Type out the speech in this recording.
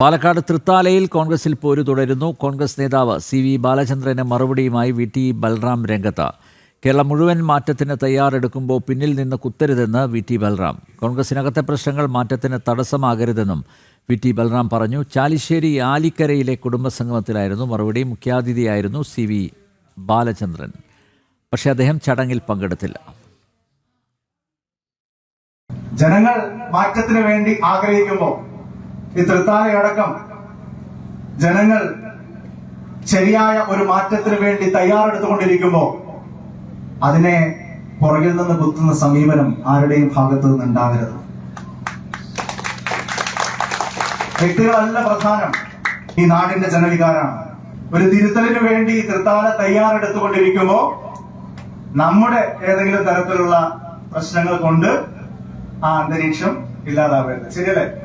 പാലക്കാട് തൃത്താലയിൽ കോൺഗ്രസിൽ പോരു തുടരുന്നു. കോൺഗ്രസ് നേതാവ് CV ബാലചന്ദ്രന് മറുപടിയുമായി VT ബൽറാം രംഗത്ത്. കേരളം മുഴുവൻ മാറ്റത്തിന് തയ്യാറെടുക്കുമ്പോൾ പിന്നിൽ നിന്ന് കുത്തരുതെന്ന് VT ബൽറാം. കോൺഗ്രസിനകത്തെ പ്രശ്നങ്ങൾ മാറ്റത്തിന് തടസ്സമാകരുതെന്നും VT ബൽറാം പറഞ്ഞു. ചാലിശ്ശേരി ആലിക്കരയിലെ കുടുംബസംഗമത്തിലായിരുന്നു മറുപടി. മുഖ്യാതിഥിയായിരുന്നു CV ബാലചന്ദ്രൻ. പക്ഷേ അദ്ദേഹം ചടങ്ങിൽ പങ്കെടുത്തില്ല. ജനങ്ങൾ മാറ്റത്തിന് വേണ്ടി ആഗ്രഹിക്കുമ്പോൾ ഈ തൃത്താലയടക്കം ജനങ്ങൾ ശരിയായ ഒരു മാറ്റത്തിന് വേണ്ടി തയ്യാറെടുത്തുകൊണ്ടിരിക്കുമ്പോൾ അതിനെ പുറകിൽ നിന്ന് കുത്തുന്ന സമീപനം ആരുടെയും ഭാഗത്തു നിന്ന് ഉണ്ടാകരുത്. വ്യക്തികളല്ല പ്രധാനം, ഈ നാടിന്റെ ജനവികാരമാണ്. ഒരു തിരുത്തലിന് വേണ്ടി തൃത്താല തയ്യാറെടുത്തുകൊണ്ടിരിക്കുമ്പോൾ നമ്മുടെ ഏതെങ്കിലും തരത്തിലുള്ള പ്രശ്നങ്ങൾ കൊണ്ട് ആ അന്തരീക്ഷം ഇല്ലാതാവരുത്. ശരിയല്ലേ?